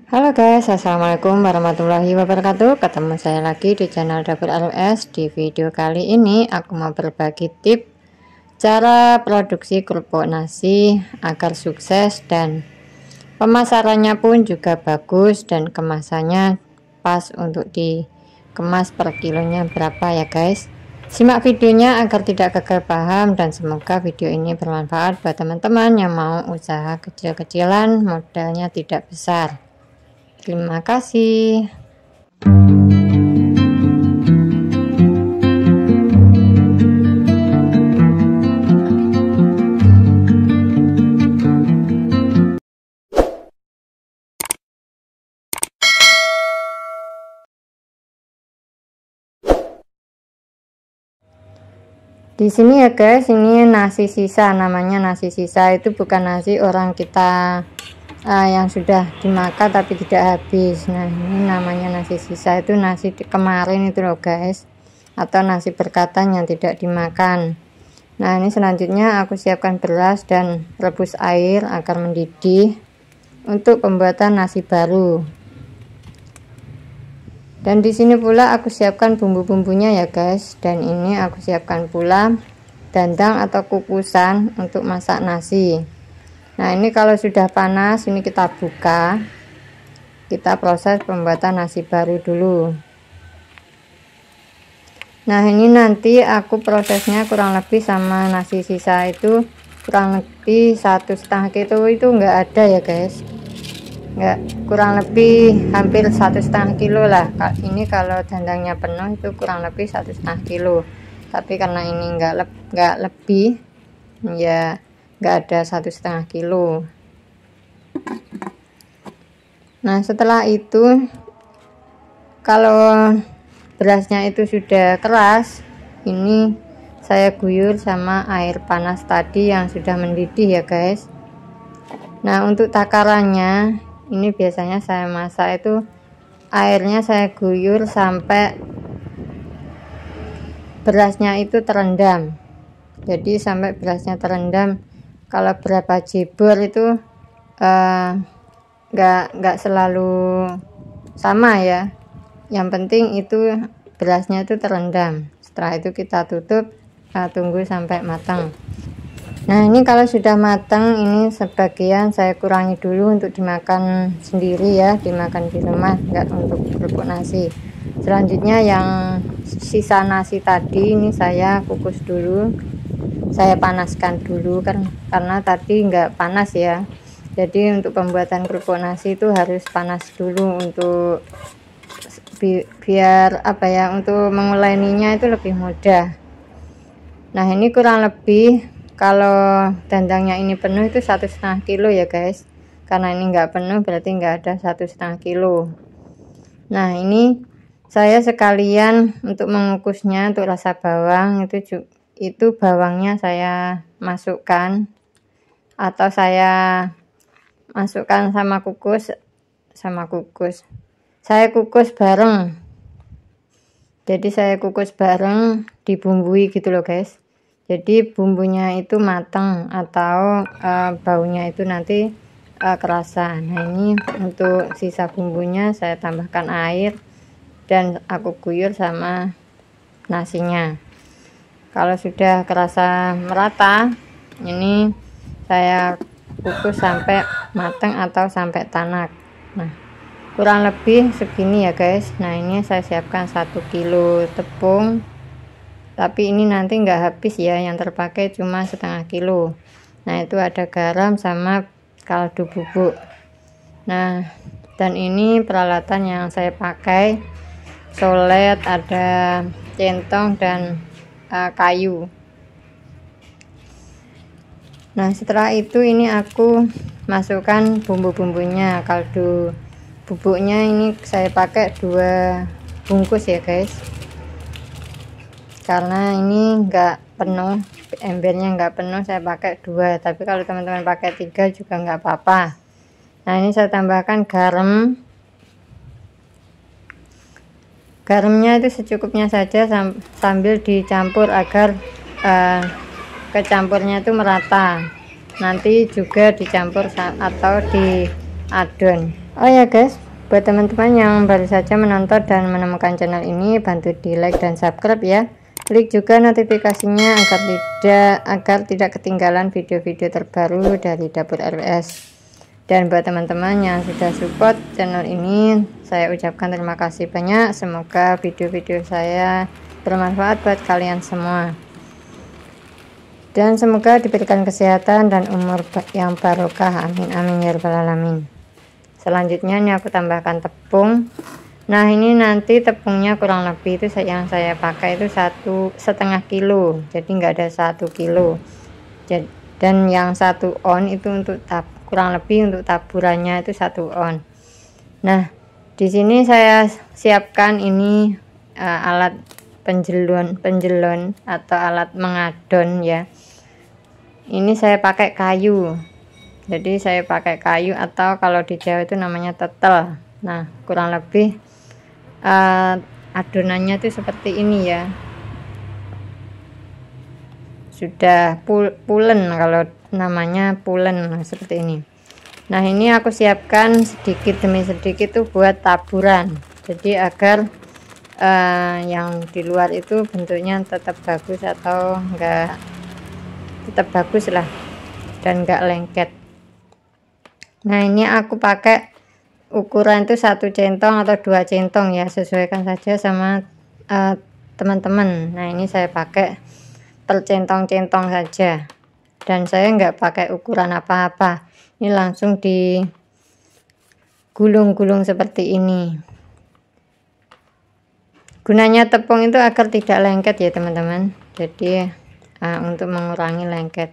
Halo guys, assalamualaikum warahmatullahi wabarakatuh. Ketemu saya lagi di channel Dapur LS. Di video kali ini aku mau berbagi tips cara produksi kerupuk nasi agar sukses dan pemasarannya pun juga bagus dan kemasannya pas untuk dikemas per kilonya berapa ya guys. Simak videonya agar tidak gagal paham dan semoga video ini bermanfaat buat teman-teman yang mau usaha kecil-kecilan modalnya tidak besar. Terima kasih. Di sini ya guys, ini nasi sisa, namanya nasi sisa. Itu bukan nasi orang kita yang sudah dimakan tapi tidak habis. Nah, ini namanya nasi sisa, itu nasi kemarin itu loh guys, atau nasi berkatan yang tidak dimakan. Nah, ini selanjutnya aku siapkan beras dan rebus air agar mendidih untuk pembuatan nasi baru. Dan di sini pula aku siapkan bumbu-bumbunya ya guys. Dan ini aku siapkan pula dandang atau kukusan untuk masak nasi. Nah, ini kalau sudah panas, ini kita buka. Kita proses pembuatan nasi baru dulu. Nah, ini nanti aku prosesnya kurang lebih sama nasi sisa itu kurang lebih 1,5 kilo itu enggak ada ya guys. Enggak, kurang lebih hampir 1,5 kilo lah. Ini kalau dandangnya penuh itu kurang lebih 1,5 kilo. Tapi karena ini enggak lebih, ya enggak ada 1,5 kilo. Nah, setelah itu kalau berasnya itu sudah keras, ini saya guyur sama air panas tadi yang sudah mendidih ya guys. Nah, untuk takarannya ini biasanya saya masak itu airnya saya guyur sampai berasnya itu terendam. Jadi sampai berasnya terendam. Kalau berapa jebor itu nggak selalu sama ya. Yang penting itu berasnya itu terendam. Setelah itu kita tutup, tunggu sampai matang. Nah, ini kalau sudah matang, ini sebagian saya kurangi dulu untuk dimakan sendiri ya, dimakan di rumah, enggak untuk kerupuk nasi. Selanjutnya yang sisa nasi tadi ini saya kukus dulu, saya panaskan dulu kan, karena tadi enggak panas ya. Jadi untuk pembuatan kerupuk nasi itu harus panas dulu untuk biar apa ya, untuk menguleninya itu lebih mudah. Nah, ini kurang lebih kalau dandangnya ini penuh itu 1,5 kilo ya guys. Karena ini enggak penuh berarti enggak ada 1,5 kilo. Nah, ini saya sekalian untuk mengukusnya, untuk rasa bawang itu bawangnya saya masukkan atau saya masukkan sama kukus. Saya kukus bareng. Jadi saya kukus bareng, dibumbui gitu loh guys. Jadi bumbunya itu matang atau baunya itu nanti kerasa. Nah, ini untuk sisa bumbunya saya tambahkan air dan aku guyur sama nasinya. Kalau sudah kerasa merata, ini saya kukus sampai matang atau sampai tanak. Nah, kurang lebih segini ya guys. Nah, ini saya siapkan 1 kilo tepung. Tapi ini nanti enggak habis ya, yang terpakai cuma 0,5 kilo. Nah, itu ada garam sama kaldu bubuk. Nah, dan ini peralatan yang saya pakai, solet, ada centong dan kayu. Nah, setelah itu ini aku masukkan bumbu-bumbunya. Kaldu bubuknya ini saya pakai 2 bungkus ya guys, karena ini enggak penuh, embernya enggak penuh, saya pakai 2. Tapi kalau teman-teman pakai 3 juga enggak apa-apa. Nah, ini saya tambahkan garam. Garamnya itu secukupnya saja sambil dicampur agar kecampurnya itu merata. Nanti juga dicampur atau diadon. Oh ya guys, buat teman-teman yang baru saja menonton dan menemukan channel ini, bantu di like dan subscribe ya. Klik juga notifikasinya agar tidak ketinggalan video-video terbaru dari Dapur RWS. Dan buat teman-teman yang sudah support channel ini, saya ucapkan terima kasih banyak. Semoga video-video saya bermanfaat buat kalian semua. Dan semoga diberikan kesehatan dan umur yang barokah. Amin amin ya rabbal alamin. Selanjutnya ini aku tambahkan tepung. Nah ini nanti tepungnya kurang lebih itu yang saya pakai itu 1,5 kilo, jadi nggak ada 1 kilo. Dan yang 1 on itu untuk kurang lebih untuk taburannya itu 1 on. Nah di sini saya siapkan ini alat penjelon atau alat mengadon ya. Ini saya pakai kayu. Jadi saya pakai kayu atau kalau di Jawa itu namanya tetel. Nah kurang lebih adonannya itu seperti ini ya, sudah pulen, kalau namanya pulen seperti ini. Nah ini aku siapkan sedikit demi sedikit tuh buat taburan, jadi agar yang di luar itu bentuknya tetap bagus atau enggak, tetap bagus lah dan enggak lengket. Nah ini aku pakai ukuran itu 1 centong atau 2 centong ya, sesuaikan saja sama teman-teman. Nah ini saya pakai per centong-centong saja, dan saya nggak pakai ukuran apa-apa, ini langsung digulung-gulung seperti ini. Gunanya tepung itu agar tidak lengket ya teman-teman, jadi untuk mengurangi lengket.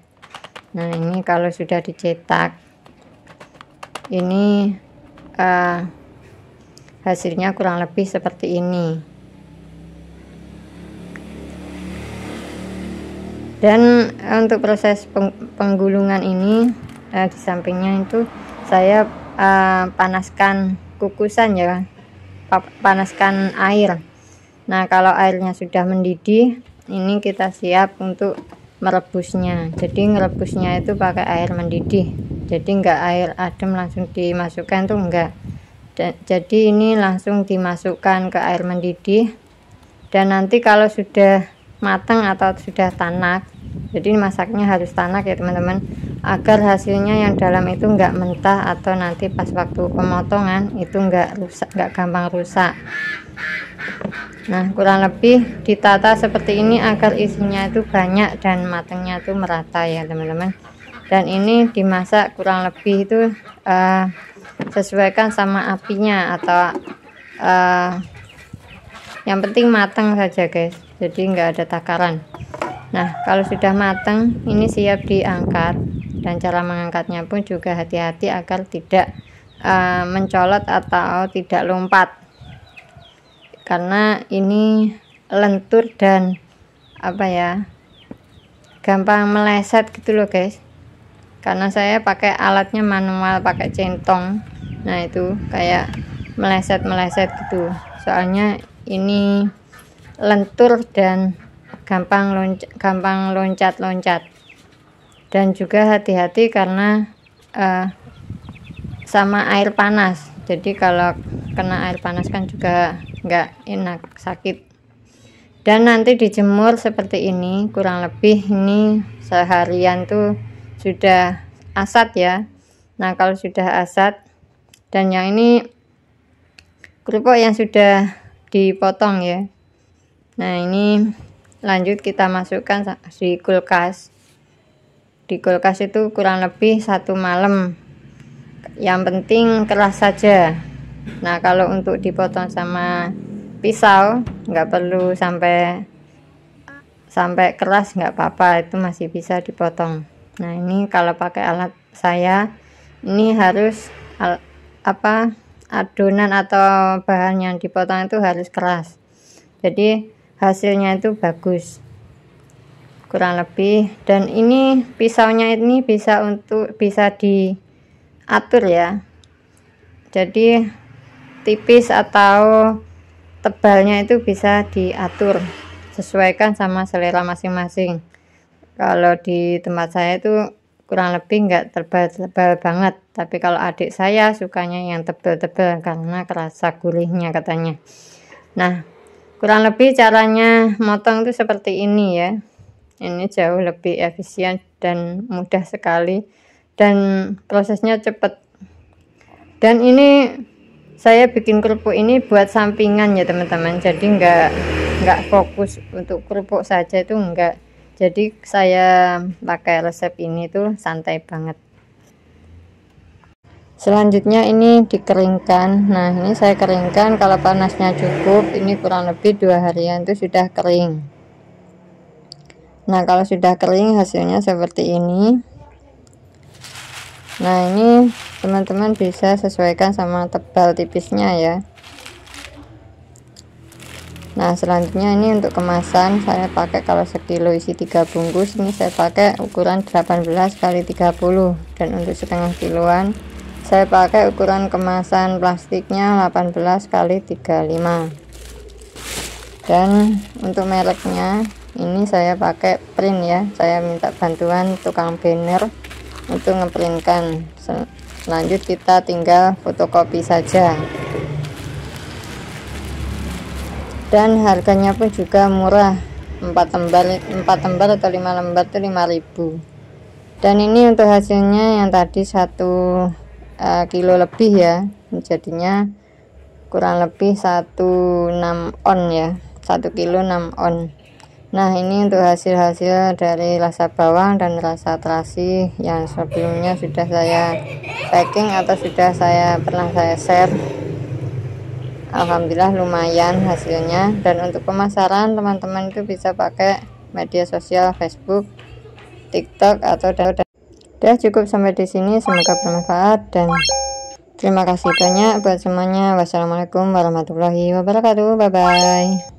Nah ini kalau sudah dicetak ini hasilnya kurang lebih seperti ini. Dan untuk proses penggulungan ini di sampingnya itu saya panaskan kukusan ya, panaskan air. Nah kalau airnya sudah mendidih, ini kita siap untuk merebusnya. Jadi ngerebusnya itu pakai air mendidih, jadi enggak air adem langsung dimasukkan tuh enggak. Jadi ini langsung dimasukkan ke air mendidih, dan nanti kalau sudah matang atau sudah tanak, jadi masaknya harus tanak ya teman-teman, agar hasilnya yang dalam itu enggak mentah atau nanti pas waktu pemotongan itu enggak rusak, enggak gampang rusak. Nah kurang lebih ditata seperti ini agar isinya itu banyak dan matangnya itu merata ya teman-teman. Dan ini dimasak kurang lebih itu sesuaikan sama apinya atau yang penting matang saja guys, jadi nggak ada takaran. Nah kalau sudah matang ini siap diangkat, dan cara mengangkatnya pun juga hati-hati agar tidak mencolot atau tidak lompat, karena ini lentur dan apa ya, gampang meleset gitu loh guys. Karena saya pakai alatnya manual, pakai centong, nah itu kayak meleset gitu, soalnya ini lentur dan gampang loncat. Dan juga hati-hati karena sama air panas, jadi kalau kena air panas kan juga nggak enak, sakit. Dan nanti dijemur seperti ini, kurang lebih ini seharian tuh sudah asat ya. Nah kalau sudah asat, dan yang ini kerupuk yang sudah dipotong ya. Nah ini lanjut kita masukkan di kulkas. Di kulkas itu kurang lebih 1 malam, yang penting keras saja. Nah kalau untuk dipotong sama pisau nggak perlu sampai keras, nggak apa-apa, itu masih bisa dipotong. Nah ini kalau pakai alat saya ini harus adonan atau bahan yang dipotong itu harus keras, jadi hasilnya itu bagus kurang lebih. Dan ini pisaunya ini bisa diatur ya, jadi tipis atau tebalnya itu bisa diatur, sesuaikan sama selera masing-masing. Kalau di tempat saya itu kurang lebih nggak tebal-tebal banget, tapi kalau adik saya sukanya yang tebal-tebal karena kerasa gurihnya katanya. Nah, kurang lebih caranya motong itu seperti ini ya. Ini jauh lebih efisien dan mudah sekali, dan prosesnya cepat. Dan ini saya bikin kerupuk ini buat sampingan ya teman-teman, jadi nggak fokus untuk kerupuk saja, itu enggak. Jadi saya pakai resep ini tuh santai banget. Selanjutnya ini dikeringkan. Nah, ini saya keringkan, kalau panasnya cukup ini kurang lebih 2 harian itu sudah kering. Nah, kalau sudah kering hasilnya seperti ini. Nah, ini teman-teman bisa sesuaikan sama tebal tipisnya ya. Nah, selanjutnya ini untuk kemasan saya pakai, kalau sekilo isi 3 bungkus ini saya pakai ukuran 18 kali 30, dan untuk setengah kiloan saya pakai ukuran kemasan plastiknya 18 kali 35. Dan untuk mereknya ini saya pakai print ya, saya minta bantuan tukang banner untuk ngeprintkan. Lanjut kita tinggal fotokopi saja. Dan harganya pun juga murah, 4 lembar atau 5 lembar itu 5.000. Dan ini untuk hasilnya yang tadi 1 kilo lebih ya, jadinya kurang lebih 16 on ya, 1 kilo 6 on. Nah, ini untuk hasil dari rasa bawang dan rasa terasi yang sebelumnya sudah saya packing atau pernah saya share. Alhamdulillah lumayan hasilnya. Dan untuk pemasaran teman-teman itu bisa pakai media sosial Facebook, TikTok atau udah cukup sampai di sini. Semoga bermanfaat dan terima kasih banyak buat semuanya. Wassalamualaikum warahmatullahi wabarakatuh. Bye bye.